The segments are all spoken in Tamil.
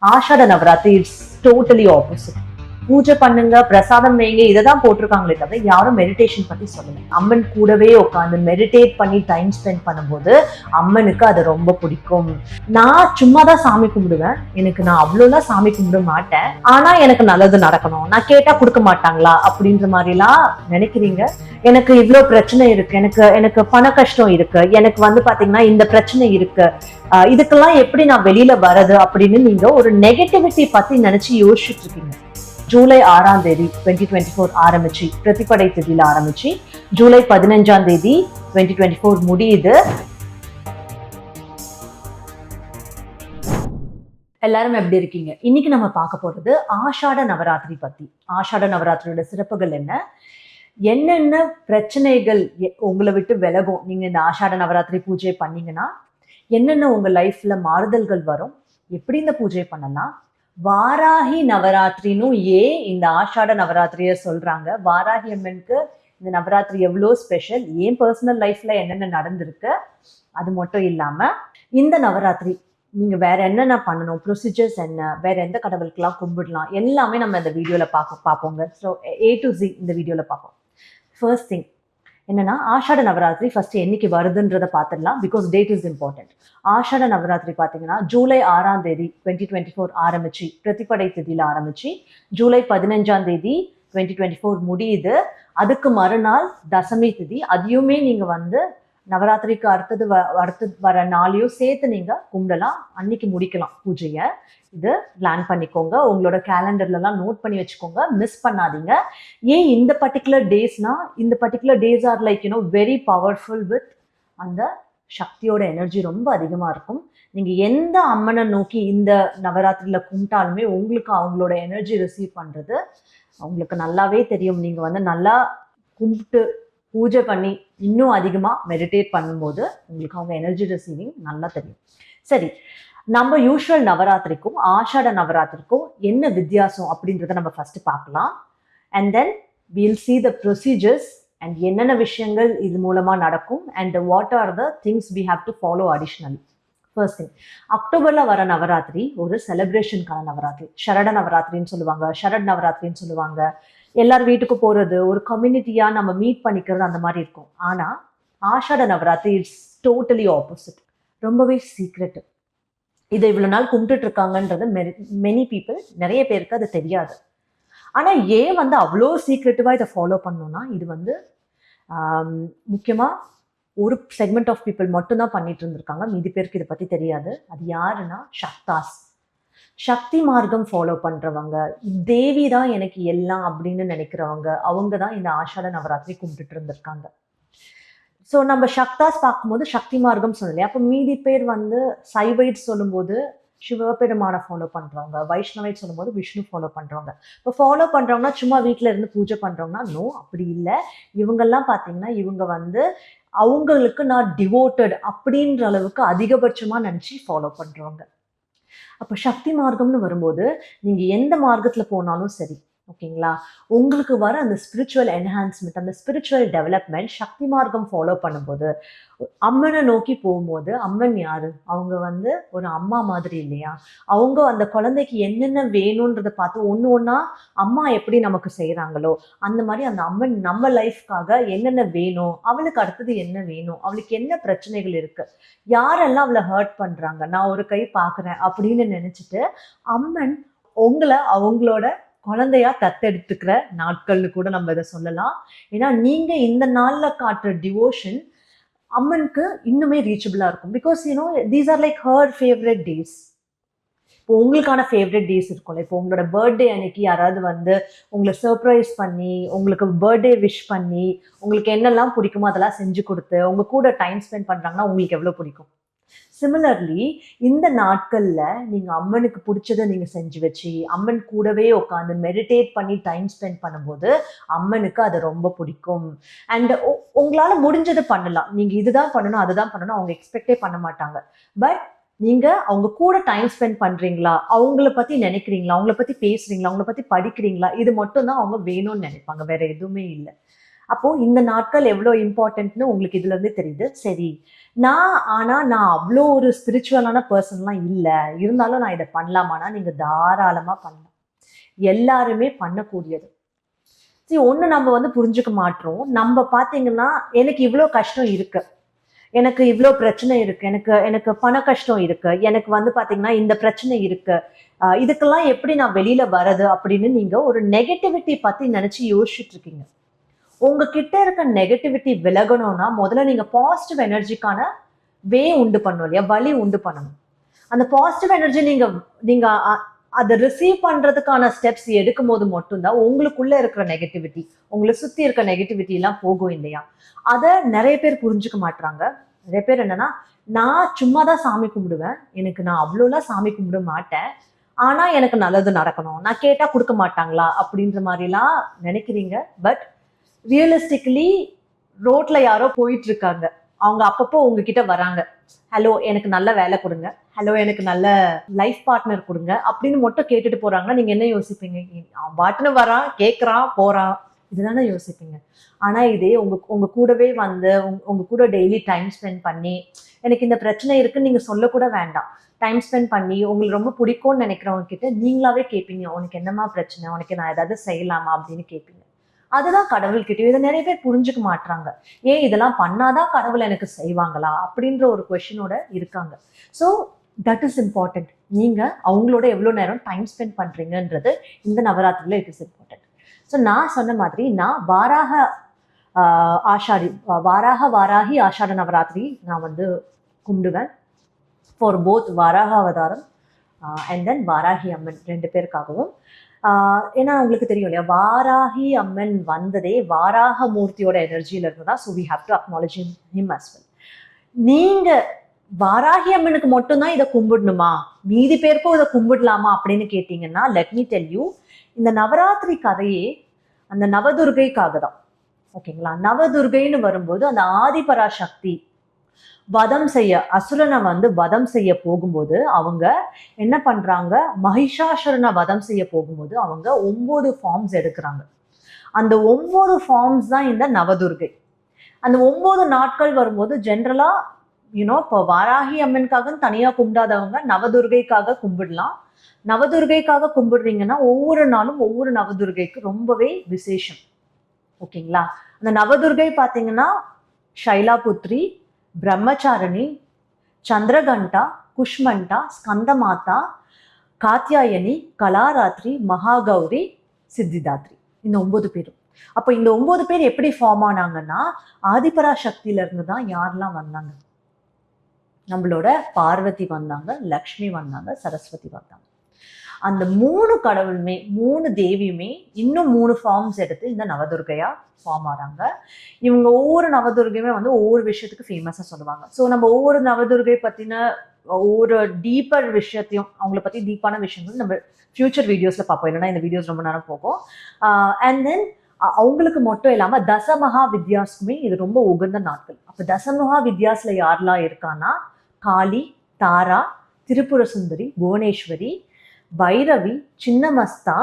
Ashadha Navratri it's totally opposite. பூஜை பண்ணுங்க, பிரசாதம் வைங்க, இதைதான் போட்டிருக்காங்களே தவிர யாரும் மெடிடேஷன் பத்தி சொல்லல. அம்மன் கூடவே உட்காந்து மெடிடேட் பண்ணி டைம் ஸ்பெண்ட் பண்ணும்போது அம்மனுக்கு அது ரொம்ப பிடிக்கும். நான் சும்மா தான் சாமி கும்பிடுவேன், நான் அவ்வளோலாம் சாமி கும்பிட மாட்டேன். ஆனா எனக்கு நல்லது நடக்கணும், நான் கேட்டா கொடுக்க மாட்டாங்களா அப்படின்ற மாதிரி எல்லாம் நினைக்கிறீங்க. எனக்கு இவ்வளவு பிரச்சனை இருக்கு, எனக்கு பண கஷ்டம் இருக்கு, எனக்கு பாத்தீங்கன்னா இந்த பிரச்சனை இருக்கு, இதுக்கெல்லாம் எப்படி நான் வெளியில வர்றது அப்படின்னு நீங்க ஒரு நெகட்டிவிட்டி பத்தி நினைச்சு யோசிச்சுட்டு இருக்கீங்க. ஜூலை 6ஆம் தேதி 2024 ஆரம்பிச்சு, பிரதிபடை திதியில ஆரம்பிச்சு ஜூலை 15ஆம் தேதி 2024 முடியுது. எல்லாரும் எப்படி இருக்கீங்க? இன்னைக்கு நம்ம பார்க்க போறது ஆஷாட நவராத்திரி பத்தி. ஆஷாட நவராத்திரியோட சிறப்புகள் என்னென்ன பிரச்சனைகள் உங்களை விட்டு விலகும் நீங்க இந்த ஆஷாட நவராத்திரி பூஜை பண்ணீங்கன்னா, என்னென்ன உங்க லைஃப்ல மாறுதல்கள் வரும், எப்படி இந்த பூஜை பண்ணலாம், வாராகி நவராத்திரின்னு ஏன் இந்த ஆஷாட நவராத்திரிய சொல்றாங்க, வாராகி அம்மனுக்கு இந்த நவராத்திரி எவ்வளோ ஸ்பெஷல், ஏன் பர்சனல் லைஃப்ல என்னென்ன நடந்திருக்கு, அது மட்டும் இல்லாம இந்த நவராத்திரி நீங்க வேற என்னென்ன பண்ணணும், ப்ரொசீஜர்ஸ் என்ன, வேற எந்த கடவுளுக்கெல்லாம் கும்பிடலாம், எல்லாமே நம்ம இந்த வீடியோல பார்ப்போங்க. ஸோ A to Z இந்த வீடியோல பார்ப்போம். ஃபர்ஸ்ட் திங் என்னன்னா, ஆஷாட நவராத்திரி ஃபர்ஸ்ட் என்னைக்கு வருதுன்றதை பார்த்துடலாம், பிகாஸ் டேட் இஸ் இம்பார்ட்டன்ட். ஆஷாட நவராத்திரி பார்த்தீங்கன்னா ஜூலை 6ஆம் தேதி 2024 ஆரம்பிச்சு, பிரதிபடை திதியில ஆரம்பிச்சு ஜூலை 15ஆம் தேதி 2024 முடியுது. அதுக்கு மறுநாள் தசமி திதி. அதையுமே நீங்க நவராத்திரிக்கு அடுத்தது வர நாளையும் சேர்த்து நீங்க கும்பிடலாம், அன்னைக்கு முடிக்கலாம் பூஜையை. இது பிளான் பண்ணிக்கோங்க, உங்களோட கேலண்டர்லாம் நோட் பண்ணி வச்சுக்கோங்க, மிஸ் பண்ணாதீங்க. ஏன் இந்த பர்டிகுலர் டேஸ்னா, இந்த particular days are like very powerful with அந்த சக்தியோட எனர்ஜி ரொம்ப அதிகமாக இருக்கும். நீங்கள் எந்த அம்மனை நோக்கி இந்த நவராத்திரியில் கும்பிட்டாலுமே உங்களுக்கு அவங்களோட எனர்ஜி ரிசீவ் பண்ணுறது அவங்களுக்கு நல்லாவே தெரியும். நீங்கள் நல்லா கும்பிட்டு பூஜை பண்ணி இன்னும் அதிகமாக மெடிடேட் பண்ணும்போது உங்களுக்கு அவங்க எனர்ஜி ரிசீவிங் நல்லா தெரியும். சரி, நம்ம யூஸ்வல் நவராத்திரிக்கும் ஆஷாட நவராத்திரிக்கும் என்ன வித்தியாசம் அப்படின்றத நம்ம ஃபர்ஸ்ட் பார்க்கலாம். And then we'll see the procedures and என்னென்ன விஷயங்கள் இது மூலமா நடக்கும் and what are the things we have to follow additionally. First thing, அக்டோபர்ல வர நவராத்திரி ஒரு செலிப்ரேஷனுக்கான நவராத்திரி. ஷரட நவராத்திரின்னு சொல்லுவாங்க, ஷரட் நவராத்திரின்னு சொல்லுவாங்க. எல்லாரும் வீட்டுக்கு போறது, ஒரு கம்யூனிட்டியா நம்ம மீட் பண்ணிக்கிறது, அந்த மாதிரி இருக்கும். ஆனா ஆஷாட நவராத்திரி இட்ஸ் டோட்டலி ஆப்போசிட். ரொம்பவே சீக்ரெட். இதை இவ்வளவு நாள் கும்பிட்டுட்டு இருக்காங்கன்றது மெனி பீப்புள், நிறைய பேருக்கு அது தெரியாது. ஆனா ஏன் அவ்வளோ சீக்ரெட்டிவா இதை ஃபாலோ பண்ணணும்னா, இது முக்கியமா ஒரு செக்மெண்ட் ஆஃப் பீப்புள் மட்டும்தான் பண்ணிட்டு இருந்திருக்காங்க, மீதி பேருக்கு இதை பத்தி தெரியாது. அது யாருன்னா சக்தாஸ். சக்தி மார்க்கம் ஃபாலோ பண்றவங்க, தேவி தான் எனக்கு எல்லாம் அப்படின்னு நினைக்கிறவங்க, அவங்க தான் இந்த ஆஷாட நவராத்திரி கும்பிட்டுட்டு இருந்திருக்காங்க. ஸோ நம்ம சக்தாஸ் பார்க்கும்போது சக்தி மார்க்கம் சொல்லலையா, அப்போ மீதி பேர் சைவைட் சொல்லும்போது சிவபெருமானை ஃபாலோ பண்றவங்க, வைஷ்ணவைட் சொல்லும்போது விஷ்ணு ஃபாலோ பண்றவங்க. இப்போ ஃபாலோ பண்றவங்கன்னா சும்மா வீட்டில இருந்து பூஜை பண்றவங்கன்னா நோ, அப்படி இல்லை. இவங்கெல்லாம் பார்த்தீங்கன்னா இவங்க அவங்களுக்கு நான் டிவோட்டட் அப்படின்ற அளவுக்கு அதிகபட்சமா நினைச்சு ஃபாலோ பண்றவங்க. அப்போ சக்தி மார்க்கம்னு வரும்போது நீங்க எந்த மார்க்கத்துல போனாலும் சரி, ஓகேங்களா, உங்களுக்கு வர அந்த ஸ்பிரிச்சுவல் என்ஹான்ஸ்மெண்ட், அந்த ஸ்பிரிச்சுவல் டெவலப்மெண்ட் சக்தி மார்க்கம் ஃபாலோ பண்ணும்போது, அம்மனை நோக்கி போகும்போது, அம்மன் யாரு, அவங்க ஒரு அம்மா மாதிரி இல்லையா, அவங்க அந்த குழந்தைக்கு என்னென்ன வேணும்ன்றதை பார்த்து ஒன்று ஒன்றா அம்மா எப்படி நமக்கு செய்கிறாங்களோ அந்த மாதிரி அந்த அம்மன் நம்ம லைஃப்காக என்னென்ன வேணும், அவளுக்கு அடுத்தது என்ன வேணும், அவளுக்கு என்ன பிரச்சனைகள் இருக்கு, யாரெல்லாம் அவளை ஹர்ட் பண்றாங்க, நான் ஒரு கை பார்க்குறேன் அப்படின்னு நினைச்சிட்டு அம்மன் உங்களை அவங்களோட குழந்தையா தத்தெடுத்துக்கிற நாட்கள்னு கூட நம்ம இதை சொல்லலாம். ஏன்னா நீங்க இந்த நாள்ல காட்டுற டிவோஷன் அம்மனுக்கு இன்னுமே ரீச்சபிளா இருக்கும். Because these are like her favourite days. இப்போ உங்களுக்கான ஃபேவரட் டேஸ் இருக்கும்ல, இப்போ உங்களோட பர்த்டே அன்னைக்கு யாராவது உங்களை சர்ப்ரைஸ் பண்ணி, உங்களுக்கு பர்த்டே விஷ் பண்ணி, உங்களுக்கு என்னெல்லாம் பிடிக்குமோ அதெல்லாம் செஞ்சு கொடுத்து உங்க கூட டைம் ஸ்பெண்ட் பண்றாங்கன்னா உங்களுக்கு எவ்வளவு பிடிக்கும். சிமிலர்லி இந்த நாட்கள்ல நீங்க அம்மனுக்கு பிடிச்சதை நீங்க செஞ்சு வச்சு அம்மன் கூடவே உட்காந்து மெடிடேட் பண்ணி டைம் ஸ்பெண்ட் பண்ணும்போது அம்மனுக்கு அது ரொம்ப பிடிக்கும். அண்ட் உங்களால முடிஞ்சதை பண்ணலாம், நீங்க இதுதான் பண்ணணும் அதுதான் பண்ணணும் அவங்க எக்ஸ்பெக்டே பண்ண மாட்டாங்க. பட் நீங்க அவங்க கூட டைம் ஸ்பெண்ட் பண்றீங்களா, அவங்கள பத்தி நினைக்கிறீங்களா, அவங்கள பத்தி பேசுறீங்களா, அவங்கள பத்தி படிக்கிறீங்களா, இது மட்டும் தான் அவங்க வேணும்னு நினைப்பாங்க, வேற எதுவுமே இல்லை. அப்போ இந்த நாட்கள் எவ்வளோ இம்பார்ட்டன்ட்னு உங்களுக்கு இதுல இருந்து தெரியுது. சரி, நான் அவ்வளோ ஒரு ஸ்பிரிச்சுவலான பர்சன்லாம் இல்லை, இருந்தாலும் நான் இதை பண்ணலாமான்னா நீங்க தாராளமா பண்ணலாம். எல்லாருமே பண்ணக்கூடியது. சரி, ஒண்ணு நம்ம வந்து புரிஞ்சுக்க மாட்டோம். நம்ம பாத்தீங்கன்னா எனக்கு இவ்வளோ கஷ்டம் இருக்கு, எனக்கு இவ்வளோ பிரச்சனை இருக்கு, எனக்கு எனக்கு பண கஷ்டம் இருக்கு, எனக்கு வந்து பாத்தீங்கன்னா இந்த பிரச்சனை இருக்கு, இதுக்கெல்லாம் எப்படி நான் வெளியில வர்றது அப்படின்னு நீங்க ஒரு நெகட்டிவிட்டி பத்தி நினைச்சு யோசிச்சுட்டு இருக்கீங்க. உங்ககிட்ட இருக்க நெகட்டிவிட்டி விலகணும்னா முதல்ல நீங்க பாசிட்டிவ் எனர்ஜிக்கான உண்டு பண்ணணும் இல்லையா, வழி உண்டு பண்ணணும். அந்த பாசிட்டிவ் எனர்ஜி நீங்க நீங்க அதை ரிசீவ் பண்றதுக்கான ஸ்டெப்ஸ் எடுக்கும் போது மட்டும்தான் உங்களுக்குள்ள இருக்கிற நெகட்டிவிட்டி, உங்களை சுத்தி இருக்க நெகட்டிவிட்டி எல்லாம் போகும் இல்லையா. அதை நிறைய பேர் புரிஞ்சுக்க மாட்டாங்க. நிறைய பேர் என்னன்னா, நான் சும்மா தான் சாமி கும்பிடுவேன், நான் அவ்வளோலாம் சாமி கும்பிட மாட்டேன், ஆனா எனக்கு நல்லது நடக்கணும், நான் கேட்டா கொடுக்க மாட்டாங்களா அப்படின்ற மாதிரிலாம் நினைக்கிறீங்க. பட் ரியலிஸ்டிக்கலி ரோட்ல யாரோ போயிட்டு இருக்காங்க, அவங்க அப்பப்போ உங்ககிட்ட வராங்க, ஹலோ எனக்கு நல்ல வேலை கொடுங்க, ஹலோ எனக்கு நல்ல லைஃப் பார்ட்னர் கொடுங்க அப்படின்னு மட்டும் கேட்டுட்டு போறாங்கன்னா நீங்க என்ன யோசிப்பீங்க? அவன் பாட்டுன்னு வரான், கேட்கறான், போறான், இதுதானே யோசிப்பீங்க. ஆனா இதே உங்க கூடவே வந்து உங்க கூட டெய்லி டைம் ஸ்பெண்ட் பண்ணி, எனக்கு இந்த பிரச்சனை இருக்குன்னு நீங்க சொல்ல கூட வேண்டாம், டைம் ஸ்பெண்ட் பண்ணி உங்களுக்கு ரொம்ப பிடிக்கும்னு நினைக்கிறவங்க கிட்ட நீங்களாவே கேட்பீங்க, உனக்கு என்னமா பிரச்சனை, உனக்கு நான் ஏதாவது செய்யலாமா அப்படின்னு கேட்பீங்க. அதுதான் கடவுள்கிட்டயும். இதை நிறைய பேர் புரிஞ்சுக்க மாட்டாங்க. ஏன் இதெல்லாம் பண்ணாதான் கடவுள் எனக்கு செய்வாங்களா அப்படின்ற ஒரு கொஸ்டினோட இருக்காங்க. So that is important. நீங்க அவங்களோட எவ்வளவு நேரம் டைம் ஸ்பெண்ட் பண்றீங்கன்றது இந்த நவராத்திரியில இட் இஸ் இம்பார்ட்டன்ட். ஸோ நான் சொன்ன மாதிரி நான் வாராகி ஆஷாட நவராத்திரி நான் வந்து கும்பிடுவேன் ஃபார் போத் வாராக அவதாரம் அண்ட் தென் வாராகி அம்மன் ரெண்டு பேருக்காகவும். ஏன்னா உங்களுக்கு தெரியும் இல்லையா, வாராகி அம்மன் வந்ததே வாராக மூர்த்தியோட எனர்ஜியில இருந்து தான். So we have to acknowledge him as well. நீங்க வாராகி அம்மனுக்கு மட்டும்தான் இதை கும்பிடணுமா, மீதி பேருக்கும் இதை கும்பிடலாமா அப்படின்னு கேட்டீங்கன்னா, லெட் மீ டெல் யூ, இந்த நவராத்திரி கதையே அந்த நவதுர்கைக்காக தான். ஓகேங்களா. நவதுர்கைன்னு வரும்போது அந்த ஆதிபராசக்தி வதம் செய்ய, அசுரனை வந்து வதம் செய்ய போகும்போது அவங்க என்ன பண்றாங்க, மகிஷாசுரனை வதம் செய்ய போகும்போது அவங்க 9 ஃபார்ம்ஸ் எடுக்கிறாங்க. அந்த 9 ஃபார்ம்ஸ் தான் இந்த நவதுர்கை. அந்த 9 நாட்கள் வரும்போது ஜென்ரலா இப்போ வாராகி அம்மனுக்காக தனியா கும்பிடாதவங்க நவதுர்கைக்காக கும்பிடலாம். நவதுர்கைக்காக கும்பிடுறீங்கன்னா ஒவ்வொரு நாளும் ஒவ்வொரு நவதுர்கைக்கு ரொம்பவே விசேஷம். ஓகேங்களா. அந்த நவதுர்கை பார்த்தீங்கன்னா ஷைலாபுத்ரி, பிரம்மச்சாரணி, சந்திரகண்டா, குஷ்மண்டா, ஸ்கந்தமாதா, காத்யாயனி, கலாராத்திரி, மகாகௌரி, சித்திதாத்ரி, இந்த 9 பேரும். அப்போ இந்த 9 பேர் எப்படி ஃபார்ம் ஆனாங்கன்னா, ஆதிபராசக்தியில இருந்து தான் யாரெல்லாம் வந்தாங்க, நம்மளோட பார்வதி வந்தாங்க, லக்ஷ்மி வந்தாங்க, சரஸ்வதி வந்தாங்க. அந்த 3 கடவுளுமே 3 தேவியுமே இன்னும் 3 ஃபார்ம்ஸ் எடுத்து இந்த நவதுர்கையா ஃபார்ம் ஆறாங்க. இவங்க ஒவ்வொரு நவதுர்கையுமே வந்து ஒவ்வொரு விஷயத்துக்கு ஃபேமஸா சொல்லுவாங்க. ஸோ நம்ம ஒவ்வொரு நவதுர்கை பத்தின ஒவ்வொரு டீப்பர் விஷயத்தையும், அவங்கள பத்தி டீப்பான விஷயங்கள் நம்ம ஃபியூச்சர் வீடியோஸ்ல பார்ப்போம், இல்லைன்னா இந்த வீடியோஸ் ரொம்ப நேரம் போகும். அண்ட் தென் அவங்களுக்கு மட்டும் இல்லாம தசமகா வித்யாஸ்க்குமே இது ரொம்ப உகந்த நாட்கள். அப்ப தசமகா வித்யாஸ்ல யாரெல்லாம் இருக்கான்னா, காளி, தாரா, திரிபுர சுந்தரி, புவனேஸ்வரி, பைரவி, சின்னமஸ்தா,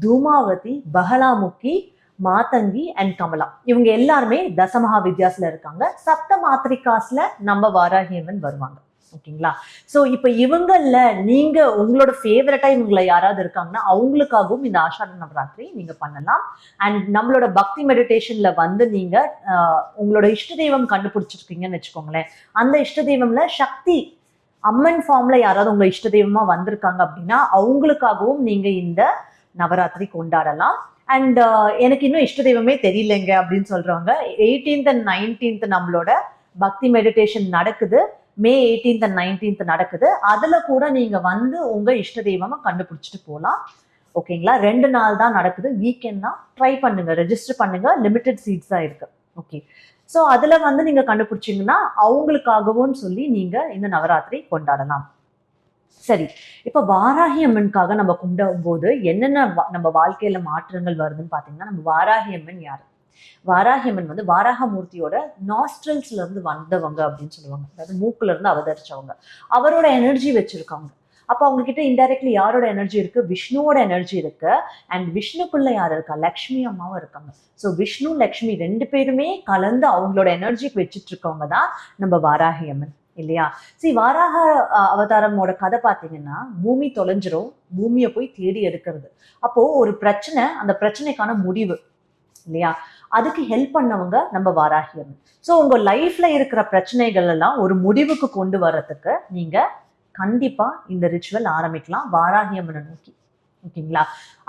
தூமாவதி, பகலாமுக்கி, மாதங்கி அண்ட் கமலா, இவங்க எல்லாருமே தசமகா வித்யாஸ்ல இருக்காங்க. சப்த மாத்ரிகாஸ்ல நம்ம வாராகியம்மன் வருவாங்க. ஓகேங்களா. ஸோ இப்போ இவங்கள நீங்க உங்களோட ஃபேவரட்டா இவங்களை யாராவது இருக்காங்கன்னா அவங்களுக்காகவும் இந்த ஆஷாட நவராத்திரி நீங்க பண்ணலாம். அண்ட் நம்மளோட பக்தி மெடிடேஷன்ல வந்து நீங்க உங்களோட இஷ்ட தெய்வம் கண்டுபிடிச்சிருக்கீங்கன்னு வச்சுக்கோங்களேன். அந்த இஷ்ட தெய்வம்ல சக்தி அம்மன் ஃபார்ம்ல யாராவது உங்க இஷ்ட தெய்வமா வந்திருக்காங்க அப்படின்னா அவங்களுக்காகவும் நீங்க இந்த நவராத்திரி கொண்டாடலாம். அண்ட் எனக்கு இன்னும் இஷ்ட தெய்வமே தெரியலைங்க அப்படின்னு சொல்றவங்க 18th and 19th நம்மளோட பக்தி மெடிடேஷன் நடக்குது. மே 18th and 19th நடக்குது. அதுல கூட நீங்க வந்து உங்க இஷ்ட தெய்வமா கண்டுபிடிச்சிட்டு போகலாம். ஓகேங்களா. 2 நாள் தான் நடக்குது, வீக்கெண்ட் தான். ட்ரை பண்ணுங்க, ரெஜிஸ்டர் பண்ணுங்க, லிமிடெட் சீட்ஸ் தான் இருக்கு. ஓகே. ஸோ அதுல வந்து நீங்க கண்டுபிடிச்சிங்கன்னா அவங்களுக்காகவும் சொல்லி நீங்க இந்த நவராத்திரி கொண்டாடலாம். சரி, இப்ப வாராகி அம்மனுக்காக நம்ம கும்பிடும் போது என்னென்ன நம்ம வாழ்க்கையில மாற்றங்கள் வருதுன்னு பாத்தீங்கன்னா, நம்ம வாராகி அம்மன் யாரு? வாராகி அம்மன் வந்து வாராக மூர்த்தியோட நாஸ்ட்ரல்ஸ்ல இருந்து வந்தவங்க அப்படின்னு சொல்லுவாங்க. அதாவது மூக்குல இருந்து அவதரிச்சவங்க. அவரோட எனர்ஜி வச்சிருக்காங்க. அப்போ அவங்க கிட்ட இன்டைரக்ட்லி யாரோட எனர்ஜி இருக்கு, விஷ்ணுவோட எனர்ஜி இருக்கு. அண்ட் விஷ்ணுக்குள்ள யார் இருக்கா, லக்ஷ்மி அம்மாவும் இருக்காங்க. ஸோ விஷ்ணு லக்ஷ்மி 2 பேருமே கலந்து அவங்களோட எனர்ஜிக்கு வச்சுட்டு இருக்கவங்க தான் நம்ம வாராகி அம்மன் இல்லையா. சரி, வாராக அவதாரமோட கதை பார்த்தீங்கன்னா, பூமி தொலைஞ்சிரும், பூமியை போய் தேடி எடுக்கிறது. அப்போ ஒரு பிரச்சனை, அந்த பிரச்சனைக்கான முடிவு இல்லையா, அதுக்கு ஹெல்ப் பண்ணவங்க நம்ம வாராகி அம்மன். ஸோ உங்க லைஃப்ல இருக்கிற பிரச்சனைகள் எல்லாம் ஒரு முடிவுக்கு கொண்டு வர்றதுக்கு நீங்க கண்டிப்பா இந்த ரிச்சுவல் ஆரம்பிக்கலாம் வாராகி அம்மனை நோக்கி. ஓகேங்களா.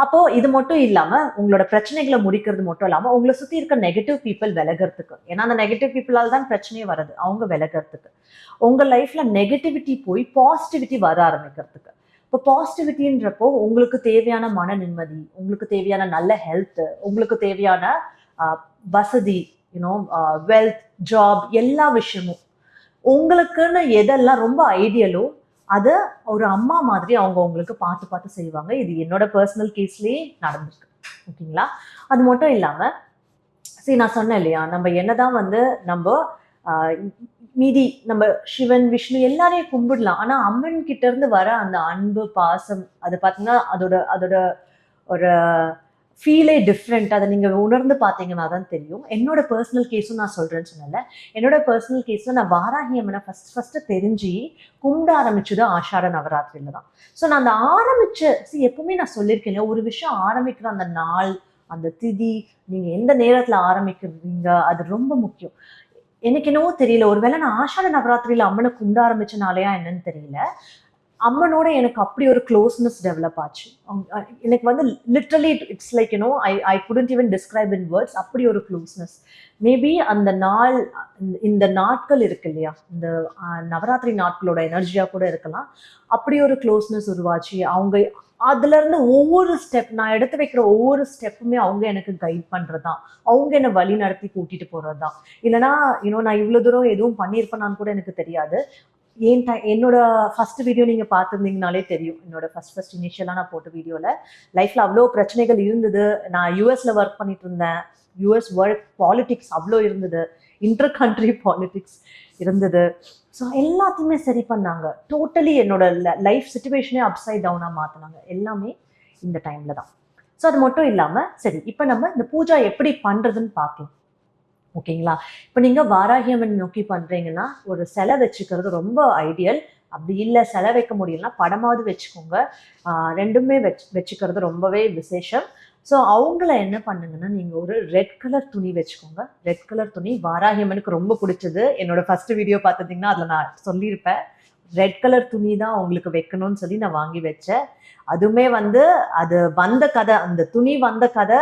அப்போ இது மட்டும் இல்லாம உங்களோட பிரச்சனைகளை முடிக்கிறது மட்டும் இல்லாம உங்களை சுத்தி இருக்க நெகட்டிவ் பீப்புள் விலகிறதுக்கு, ஏன்னா அந்த நெகட்டிவ் பீப்புளால் தான் பிரச்சனையே வருது, அவங்க விலகிறதுக்கு, உங்க லைஃப்ல நெகட்டிவிட்டி போய் பாசிட்டிவிட்டி வர ஆரம்பிக்கிறதுக்கு. இப்போ பாசிட்டிவிட்டின்றப்போ உங்களுக்கு தேவையான மன நிம்மதி, உங்களுக்கு தேவையான நல்ல ஹெல்த், உங்களுக்கு தேவையான வசதி, யூனோ வெல்த், ஜாப், எல்லா விஷயமும் உங்களுக்குன்னு எதெல்லாம் ரொம்ப ஐடியலோ அதை ஒரு அம்மா மாதிரி அவங்க உங்களுக்கு பார்த்து பார்த்து செய்வாங்க. இது என்னோட பர்சனல் கேஸ்லயே நடந்திருக்கு. ஓகேங்களா. அது மட்டும் இல்லாம சரி, நான் சொன்னேன் இல்லையா, நம்ம என்னதான் வந்து நம்ம மீதி நம்ம சிவன் விஷ்ணு எல்லாரையும் கும்பிடலாம், ஆனா அம்மன் கிட்ட இருந்து வர அந்த அன்பு பாசம் அது பார்த்தீங்கன்னா அதோட அதோட ஒரு ஃபீலே டிஃப்ரெண்ட். அதை நீங்கள் உணர்ந்து பார்த்தீங்கன்னா தான் தெரியும். என்னோட பர்சனல் கேஸும் நான் சொல்கிறேன்னு சொன்னல, என்னோட பர்சனல் கேஸில் நான் வாராகி அம்மனை ஃபஸ்ட்டு தெரிஞ்சு கும்பிட ஆரம்பிச்சது ஆஷாட நவராத்திரியில் தான். ஸோ நான் அந்த எப்பவுமே நான் சொல்லியிருக்கேன், ஒரு விஷயம் ஆரம்பிக்கிற அந்த நாள், அந்த திதி, நீங்கள் எந்த நேரத்தில் ஆரம்பிக்கிறீங்க அது ரொம்ப முக்கியம். எனக்கு என்னவோ தெரியல, ஒருவேளை நான் ஆஷாட நவராத்திரியில் அம்மனை கும்பிட ஆரம்பிச்சனாலையா என்னன்னு தெரியல, அம்மனோட எனக்கு அப்படி ஒரு க்ளோஸ்னஸ் டெவலப் ஆச்சு. எனக்கு வந்து literally it's like you know I couldn't even describe in words. அப்படி ஒரு க்ளோஸ்னஸ். மேபி அந்த நாள், இந்த நாட்கள் இருக்கு இல்லையா, இந்த நவராத்திரி நாட்களோட எனர்ஜியாக கூட இருக்கலாம். அப்படி ஒரு க்ளோஸ்னஸ் உருவாச்சு. அவங்க அதுல இருந்து ஒவ்வொரு ஸ்டெப், நான் எடுத்து வைக்கிற ஒவ்வொரு ஸ்டெப்புமே அவங்க எனக்கு கைட் பண்றதுதான், அவங்க என்னை வழி நடத்தி கூட்டிட்டு போறதுதான். இல்லைன்னா நான் இவ்வளவு தூரம் எதுவும் பண்ணியிருப்பேனான்னு கூட எனக்கு தெரியாது. என்னோட ஃபர்ஸ்ட் வீடியோ நீங்க பார்த்துருந்தீங்கனாலே தெரியும். என்னோட ஃபர்ஸ்ட் இனிஷியலா நான் போட்ட வீடியோல லைஃப்ல அவ்வளோ பிரச்சனைகள் இருந்தது. நான் யூஎஸ்ல ஒர்க் பண்ணிட்டு இருந்தேன். யூஎஸ் ஒர்க் பாலிடிக்ஸ் அவ்வளோ இருந்தது, இன்டர் கண்ட்ரி பாலிடிக்ஸ் இருந்தது. ஸோ எல்லாத்தையுமே சரி பண்ணாங்க. டோட்டலி என்னோட லைஃப் சுச்சுவேஷனே அப்சைட் டவுனா மாத்தினாங்க, எல்லாமே இந்த டைம்ல தான். ஸோ அது மட்டும் இல்லாம சரி, இப்போ நம்ம இந்த பூஜா எப்படி பண்றதுன்னு பார்க்கலாம். ஓகேங்களா. இப்போ நீங்கள் வாராகி அம்மன் நோக்கி பண்ணுறீங்கன்னா ஒரு சிலை வச்சுக்கிறது ரொம்ப ஐடியல். அப்படி இல்லை சிலை வைக்க முடியலன்னா படமாவது வச்சுக்கோங்க. ரெண்டுமே வச்சுக்கிறது ரொம்பவே விசேஷம். ஸோ அவங்கள என்ன பண்ணுங்கன்னா, நீங்கள் ஒரு ரெட் கலர் துணி வச்சுக்கோங்க. ரெட் கலர் துணி வாராகி அம்மனுக்கு ரொம்ப பிடிச்சது. என்னோட ஃபர்ஸ்ட் வீடியோ பார்த்துட்டிங்கன்னா அதில் நான் சொல்லியிருப்பேன், ரெட் கலர் துணி தான் உங்களுக்கு வைக்கணும்னு சொல்லி நான் வாங்கி வச்சேன். அதுவுமே வந்து அது வந்த கதை, அந்த துணி வந்த கதை,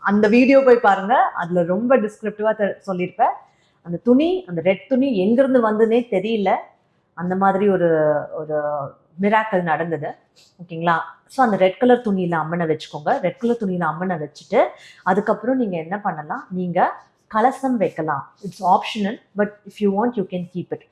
அந்த வீடியோ போய் பாருங்க, அதுல ரொம்ப டிஸ்கிரிப்டிவா சொல்லியிருப்பேன். அந்த துணி, அந்த ரெட் துணி எங்கிருந்து வந்துன்னே தெரியல, அந்த மாதிரி ஒரு ஒரு மிராக்கல் நடந்தது. ஓகேங்களா. ஸோ அந்த ரெட் கலர் துணியில அம்மனை வச்சுக்கோங்க. ரெட் கலர் துணியில அம்மனை வச்சுட்டு அதுக்கப்புறம் நீங்க என்ன பண்ணலாம், நீங்க கலசம் வைக்கலாம். It's optional, but if you want you can keep it.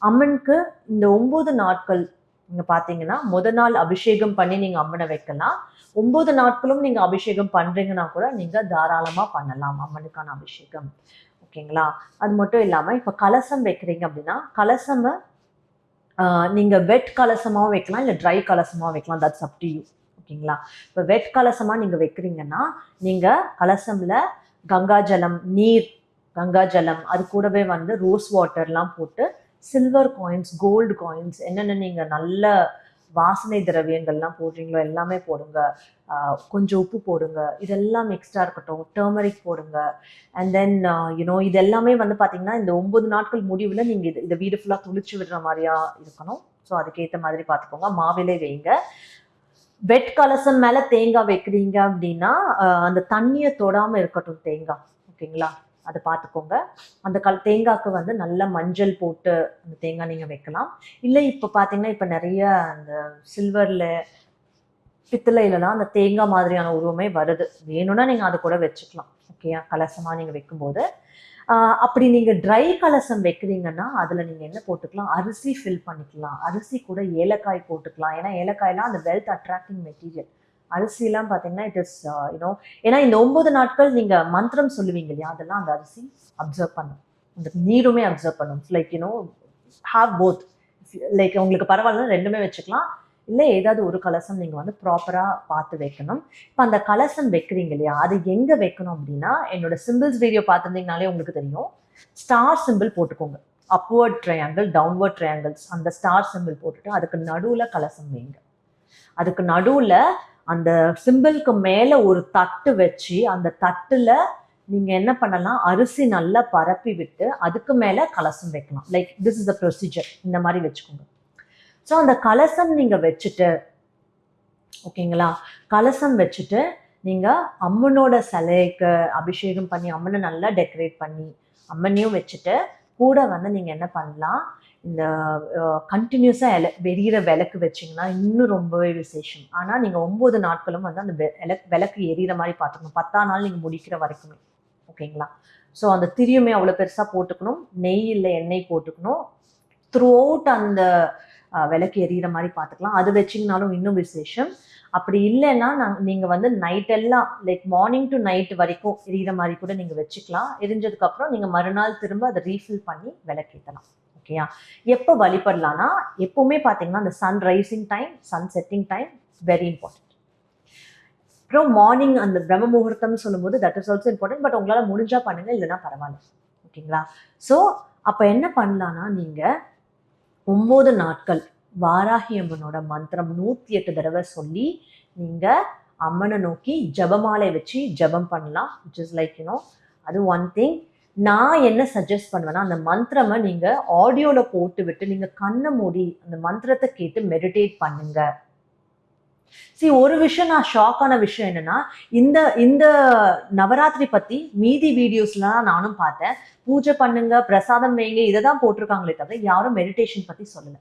அம்மனுக்கு இந்த 9 நாட்கள் நீங்க பாத்தீங்கன்னா, நாள் அபிஷேகம் பண்ணி நீங்க அம்மனை வைக்கலாம். 9 நாட்களும் நீங்க அபிஷேகம் பண்றீங்கன்னா கூட நீங்க தாராளமா பண்ணலாம் அம்மனுக்கான அபிஷேகம். ஓகேங்களா. அது மட்டும் இல்லாம இப்ப கலசம் வைக்கிறீங்க அப்படின்னா, கலசம் நீங்க வெட் கலசமாவும் வைக்கலாம், இல்ல ட்ரை கலசமாவும் வைக்கலாம். That's up to you. ஓகேங்களா. இப்ப வெட் கலசமா நீங்க வைக்கிறீங்கன்னா, நீங்க கலசம்ல கங்காஜலம், நீர், கங்காஜலம், அது கூடவே வந்து ரோஸ் வாட்டர்லாம் போட்டு சில்வர் காயின்ஸ், கோல்டு காயின்ஸ், என்னென்ன நீங்க நல்ல வாசனை திரவியங்கள்லாம் போடுறீங்களோ எல்லாமே போடுங்க. கொஞ்சம் உப்பு போடுங்க, இதெல்லாம் மிக்ஸ்டாக இருக்கட்டும். டர்மரிக் போடுங்க. அண்ட் தென் இது எல்லாமே வந்து பார்த்தீங்கன்னா இந்த 9 நாட்கள் முடிவில் நீங்கள் இதை வீடு ஃபுல்லாக துளிச்சு விடுற மாதிரியா இருக்கணும். ஸோ அதுக்கேற்ற மாதிரி பார்த்துக்கோங்க. மாவிலே வைங்க. வெட் கலசம் மேலே தேங்காய் வைக்கிறீங்க அப்படின்னா அந்த தண்ணியை தொடாமல் இருக்கட்டும் தேங்காய். ஓகேங்களா. அதை பார்த்துக்கோங்க. அந்த தேங்காய்க்கு வந்து நல்ல மஞ்சள் போட்டு அந்த தேங்காய் நீங்கள் வைக்கலாம். இல்லை இப்போ பார்த்தீங்கன்னா இப்போ நிறைய அந்த சில்வரில், பித்தளையிலலாம் அந்த தேங்காய் மாதிரியான உருவமே வருது. வேணும்னா நீங்கள் அதை கூட வச்சுக்கலாம். ஓகேயா. கலசமாக நீங்கள் வைக்கும்போது அப்படி நீங்கள் ட்ரை கலசம் வைக்கிறீங்கன்னா அதில் நீங்கள் என்ன போட்டுக்கலாம், அரிசி ஃபில் பண்ணிக்கலாம். அரிசி கூட ஏலக்காய் போட்டுக்கலாம். ஏன்னா ஏலக்காயெல்லாம் அந்த வெல்த் அட்ராக்டிங் மெட்டீரியல். அரிசிலாம் பார்த்தீங்கன்னா இட் இஸ் ஏன்னா இந்த 9 நாட்கள் நீங்கள் மந்திரம் சொல்லுவீங்க இல்லையா, அதெல்லாம் அந்த அரிசி அப்சர்வ் பண்ணும், அந்த நீருமே அப்சர்வ் பண்ணும். Like have both. லைக் உங்களுக்கு பரவாயில்ல ரெண்டுமே வச்சுக்கலாம். இல்லை ஏதாவது ஒரு கலசம் நீங்கள் வந்து ப்ராப்பராக பார்த்து வைக்கணும். இப்போ அந்த கலசம் வைக்கிறீங்க இல்லையா, அது எங்கே வைக்கணும் அப்படின்னா, என்னோட சிம்பிள்ஸ் வீடியோ பார்த்துருந்தீங்கனாலே உங்களுக்கு தெரியும். ஸ்டார் சிம்பிள் போட்டுக்கோங்க. அப்வர்ட் ட்ரையாங்கிள், டவுன்வர்ட் ட்ரையாங்கிள்ஸ், அந்த ஸ்டார் சிம்பிள் போட்டுட்டு அதுக்கு நடுவில் கலசம் வைங்க. அதுக்கு நடுவில் அந்த சிம்பிளுக்கு மேலே ஒரு தட்டு வச்சு அந்த தட்டில் நீங்கள் என்ன பண்ணலாம், அரிசி நல்லா பரப்பி விட்டு அதுக்கு மேலே கலசம் வைக்கலாம். Like this is the procedure. இந்த மாதிரி வச்சுக்கோங்க. ஸோ அந்த கலசம் நீங்கள் வச்சுட்டு, ஓகேங்களா, கலசம் வச்சுட்டு நீங்கள் அம்மனோட சிலைக்கு அபிஷேகம் பண்ணி அம்மனை நல்லா டெக்கரேட் பண்ணி அம்மனையும் வச்சுட்டு கூட வந்து நீங்கள் என்ன பண்ணலாம், இந்த கண்டினியூஸாக வெறிகிற விளக்கு வச்சிங்கன்னா இன்னும் ரொம்பவே விசேஷம். ஆனால் நீங்கள் 9 நாட்களும் வந்து அந்த விளக்கு எரியிற மாதிரி பார்த்துக்கணும். 10ஆம் நாள் நீங்கள் முடிக்கிற வரைக்குமே. ஓகேங்களா. ஸோ அந்த திரியுமே அவ்வளோ பெருசாக போட்டுக்கணும். நெய் இல்லை எண்ணெய் போட்டுக்கணும். த்ரூ அவுட் அந்த விளக்கு எரியிற மாதிரி பார்த்துக்கலாம். அது வச்சிங்கனாலும் இன்னும் விசேஷம். அப்படி இல்லைன்னா நீங்கள் வந்து நைட்டெல்லாம் லைக் மார்னிங் டு நைட் வரைக்கும் எரியிற மாதிரி கூட நீங்கள் வச்சுக்கலாம். எரிஞ்சதுக்கப்புறம் நீங்கள் மறுநாள் திரும்ப அதை ரீஃபில் பண்ணி விளக்கேற்றலாம். ஓகேயா. எப்போ வழிபடலான்னா, எப்பவுமே பார்த்தீங்கன்னா அந்த sun rising time, sun setting time very important. அப்புறம் மார்னிங் அந்த பிரம்ம முகூர்த்தம்னு சொல்லும்போது that is also important. But உங்களால் முடிஞ்சா பண்ணுங்க, இல்லைன்னா பரவாயில்ல. ஓகேங்களா. ஸோ அப்போ என்ன பண்ணலான்னா, நீங்கள் 9 நாட்கள் வாராகி அம்மனோட மந்திரம் 108 தடவை சொல்லி நீங்கள் அம்மனை நோக்கி ஜபமாலை வச்சு ஜபம் பண்ணலாம். விச் இஸ் லைக் அது ஒன் திங். நான் என்ன சஜஸ்ட் பண்ணுவேன்னா, அந்த மந்திரமை நீங்கள் ஆடியோவில் போட்டு விட்டு நீங்கள் கண்ணை மூடி அந்த மந்திரத்தை கேட்டு மெடிடேட் பண்ணுங்க. ஒரு விஷயம் நான் ஷாக்கான விஷயம் என்னன்னா, இந்த நவராத்திரி பத்தி மீதி வீடியோஸ்லாம் நானும் பார்த்தேன். பூஜை பண்ணுங்க, பிரசாதம் வைங்க, இதை தான் போட்டிருக்காங்களே தவிர யாரும் மெடிடேஷன் பத்தி சொல்லல.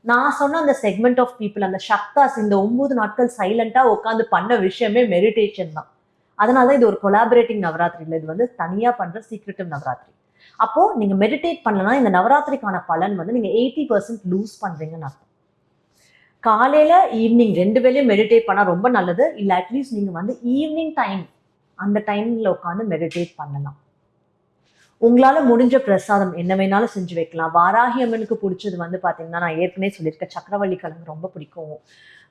நான் சொன்ன அந்த செக்மெண்ட் ஆஃப் பீப்புள், அந்த சக்தாஸ், இந்த 9 நாட்கள் சைலண்டா உட்காந்து பண்ண விஷயமே மெடிடேஷன் தான். அதனால இது ஒரு கொலாபரேட்டிங் நவராத்திரி இல்லை, இது வந்து தனியா பண்ற சீக்ரெட்டிவ் நவராத்திரி. அப்போ நீங்க மெடிடேட் பண்ணலன்னா இந்த நவராத்திரிக்கான பலன் வந்து நீங்க 80% லூஸ் பண்றீங்கன்னு அர்த்தம். காலையில ஈவினிங் 2 வேளையும் மெடிடேட் பண்ணா ரொம்ப நல்லது. இல்லை அட்லீஸ்ட் நீங்க வந்து ஈவினிங் டைம் அந்த டைம்ல உட்காந்து மெடிடேட் பண்ணலாம். உங்களால முடிஞ்ச பிரசாதம் என்ன வேணாலும் செஞ்சு வைக்கலாம். வாராகி அம்மனுக்கு பிடிச்சது வந்து பாத்தீங்கன்னா, நான் ஏற்கனவே சொல்லியிருக்கேன், சக்கரவள்ளி கிழங்கு ரொம்ப பிடிக்கும்,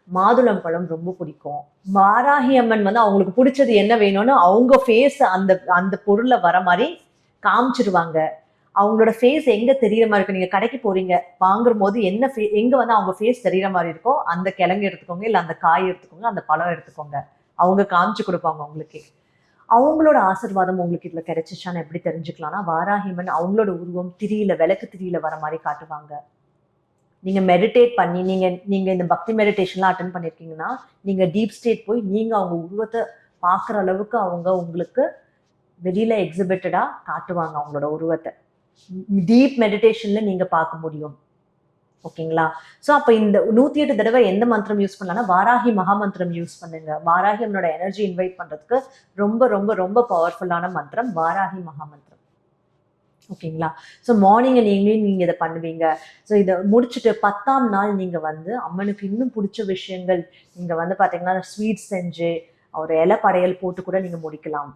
மாதுளம் பழம் ரொம்ப பிடிக்கும். வாராகி அம்மன் வந்து அவங்களுக்கு பிடிச்சது என்ன வேணும்னு அவங்க ஃபேஸ் அந்த அந்த பொருள்ல வர மாதிரி காமிச்சிருவாங்க. அவங்களோட ஃபேஸ் எங்க தெரியற மாதிரி இருக்கும். நீங்க கடைக்கு போறீங்க, வாங்குற போது எங்க வந்து அவங்க ஃபேஸ் தெரியற மாதிரி இருக்கோ அந்த கிழங்கு எடுத்துக்கோங்க, இல்ல அந்த காய் எடுத்துக்கோங்க, அந்த பழம் எடுத்துக்கோங்க. அவங்க காமிச்சு கொடுப்பாங்க உங்களுக்கு. அவங்களோட ஆசீர்வாதம் உங்களுக்கு இதுல கிடைச்சிச்சான்னு எப்படி தெரிஞ்சுக்கலாம்னா, வாராகிமன் அவங்களோட உருவம் திரியில, விளக்கு திரியில வர மாதிரி காட்டுவாங்க. நீங்க மெடிடேட் பண்ணி நீங்க இந்த பக்தி மெடிடேஷன்லாம் அட்டன் பண்ணிருக்கீங்கன்னா, நீங்க டீப் ஸ்டேட் போய் நீங்க அவங்க உருவத்தை பார்க்குற அளவுக்கு அவங்க உங்களுக்கு வெளியில எக்ஸிபிட்டடா காட்டுவாங்க அவங்களோட உருவத்தை. டீப் மெடிடேஷன்ல நீங்க பார்க்க முடியும். ஓகேங்களா. ஸோ அப்போ இந்த 108 தடவை எந்த மந்திரம் யூஸ் பண்ணலாம்னா, வாராகி மகாமந்திரம் யூஸ் பண்ணுங்க. வாராகி நம்மளோட எனர்ஜி இன்வைட் பண்றதுக்கு ரொம்ப ரொம்ப ரொம்ப பவர்ஃபுல்லான மந்திரம் வாராகி மகாமந்திரம். ஓகேங்களா. ஸோ மார்னிங் அண்ட் ஈவினிங் நீங்க இதை பண்ணுவீங்க. ஸோ இதை முடிச்சுட்டு 10ஆம் நாள் நீங்க வந்து அம்மனுக்கு இன்னும் பிடிச்ச விஷயங்கள், நீங்க வந்து பாத்தீங்கன்னா ஸ்வீட் செஞ்சு ஒரு இலை படையல் போட்டு கூட நீங்க முடிக்கலாம்.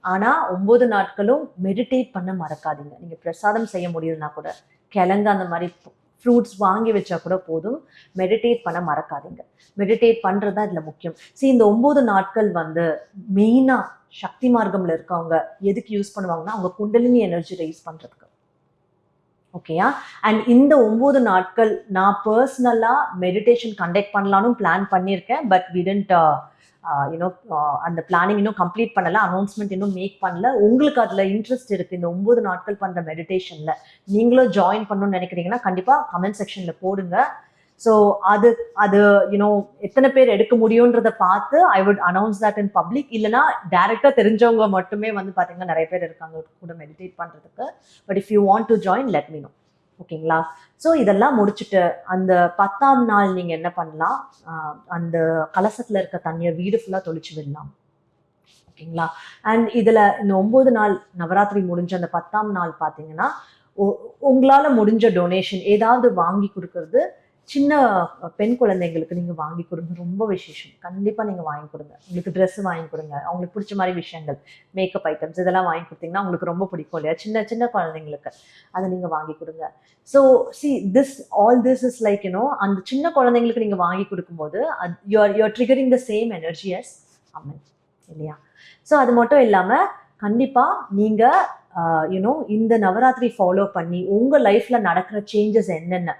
ஆனா 9 நாட்களும் மெடிடேட் பண்ண மறக்காதீங்க. நீங்க பிரசாதம் செய்ய முடியுதுன்னா கூட கிழங்கு அந்த மாதிரி ஃப்ரூட்ஸ் வாங்கி வச்சா கூட போதும். மெடிடேட் பண்ண மறக்காதீங்க. மெடிடேட் பண்றது தான் இதுல முக்கியம். இந்த 9 நாட்கள் வந்து மெயினா சக்தி மார்க்கம்ல இருக்கவங்க எதுக்கு யூஸ் பண்ணுவாங்கன்னா, அவங்க குண்டலினி எனர்ஜி ரைஸ் பண்றதுக்கு. ஓகேயா. அண்ட் இந்த 9 நாட்கள் நான் பர்சனலா மெடிடேஷன் கண்டக்ட் பண்ணலாம்னு பிளான் பண்ணியிருக்கேன். பட் வி டிடன்ட் அந்த பிளானிங் இன்னும் கம்ப்ளீட் பண்ணல, அனௌன்ஸ்மெண்ட் இன்னும் மேக் பண்ணல. உங்களுக்கு அதுல இன்ட்ரெஸ்ட் இருக்கு, இந்த 9 நாட்கள் பண்ற மெடிடேஷன்ல நீங்களும் ஜாயின் பண்ணணும்னு நினைக்கிறீங்கன்னா கண்டிப்பா கமெண்ட் செக்ஷன்ல போடுங்க. ஸோ அது எத்தனை பேர் எடுக்க முடியும்ன்றத பார்த்து I would announce that in public. இல்லைன்னா டைரக்டா தெரிஞ்சவங்க மட்டுமே வந்து பாத்தீங்கன்னா நிறைய பேர் இருக்காங்க கூட மெடிடேட் பண்றதுக்கு. But if you want to join, let me know. ஓகேங்களா. ஸோ இதெல்லாம் முடிச்சுட்டு அந்த 10ஆம் நாள் நீங்க என்ன பண்ணலாம், அந்த கலசத்துல இருக்க தண்ணியை வீடு ஃபுல்லா தொளிச்சு விடலாம். ஓகேங்களா. அண்ட் இதுல இந்த 9 நாள் நவராத்திரி முடிஞ்ச அந்த 10ஆம் நாள் பாத்தீங்கன்னா, உங்களால முடிஞ்ச டொனேஷன் ஏதாவது வாங்கி கொடுக்கறது சின்ன பெண் குழந்தைங்களுக்கு நீங்கள் வாங்கி கொடுங்க, ரொம்ப விசேஷம். கண்டிப்பாக நீங்கள் வாங்கி கொடுங்க. உங்களுக்கு ட்ரெஸ்ஸு வாங்கி கொடுங்க, அவங்களுக்கு பிடிச்ச மாதிரி விஷயங்கள், மேக்கப் ஐட்டம்ஸ் இதெல்லாம் வாங்கி கொடுத்தீங்கன்னா அவங்களுக்கு ரொம்ப பிடிக்கும் இல்லையா, சின்ன சின்ன குழந்தைங்களுக்கு அதை நீங்கள் வாங்கி கொடுங்க. So all this is like அந்த சின்ன குழந்தைங்களுக்கு நீங்கள் வாங்கி கொடுக்கும்போது you're triggering the same energy as Amman இல்லையா. ஸோ அது மட்டும் இல்லாமல் கண்டிப்பாக நீங்கள் இந்த நவராத்திரி ஃபாலோ பண்ணி உங்கள் லைஃப்பில் நடக்கிற சேஞ்சஸ் என்னென்ன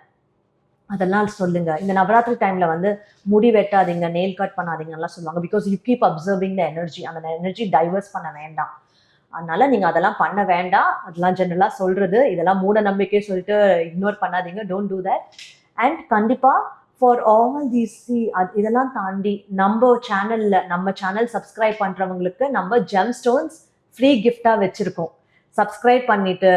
அதெல்லாம் சொல்லுங்க. இந்த நவராத்திரி டைம்ல வந்து முடி வெட்டாதீங்க, நெயில் கட் பண்ணாதீங்கலாம் சொல்லுவாங்க. Because you keep observing the energy. அந்த எனர்ஜி டைவர்ஸ் பண்ண வேண்டாம். அதனால நீங்க அதெல்லாம் பண்ண வேண்டாம். அதெல்லாம் ஜெனரலா சொல்றது. இதெல்லாம் மூட நம்பிக்கை சொல்லிட்டு இக்னோர் பண்ணாதீங்க. Don't do that. அண்ட் கண்டிப்பா ஃபார் ஆல் தீஸ் இதெல்லாம் தாண்டி நம்ம சேனல் சப்ஸ்கிரைப் பண்றவங்களுக்கு நம்ம ஜெம் ஸ்டோன்ஸ் ஃப்ரீ கிஃப்டா வச்சிருக்கோம். சப்ஸ்கிரைப் பண்ணிட்டு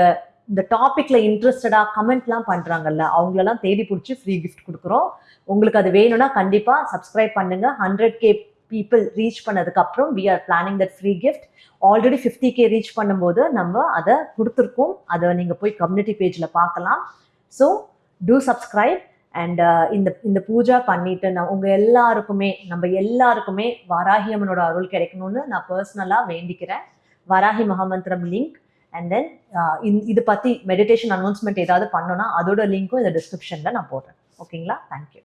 இந்த டாபிக்ல இன்ட்ரெஸ்டடா கமெண்ட்லாம் பண்றாங்கல்ல, அவங்களெல்லாம் தேடி பிடிச்சி ஃப்ரீ கிஃப்ட் கொடுக்குறோம். உங்களுக்கு அது வேணும்னா கண்டிப்பா சப்ஸ்கிரைப் பண்ணுங்க. 100K பீப்புள் ரீச் பண்ணதுக்கு அப்புறம் we are planning that free gift. Already 50K reach பண்ணும்போது நம்ம அதை கொடுத்துருக்கோம். அதை நீங்க போய் கம்யூனிட்டி பேஜ்ல பார்க்கலாம். So two subscribe. அண்ட் இந்த பூஜா பண்ணிட்டு உங்க நம்ம எல்லாருக்குமே வாராகி அம்மனோட அருள் கிடைக்கணும்னு நான் பர்சனலா வேண்டிக்கிறேன். வாராகி மகாமந்திரம் லிங்க் அண்ட் தென் இது பற்றி மெடிடேஷன் அனௌன்ஸ்மெண்ட் ஏதாவது பண்ணோன்னா அதோட லிங்க்கும் இந்த டிஸ்கிரிப்ஷனில் நான் போடுறேன். ஓகேங்களா? தேங்க்யூ.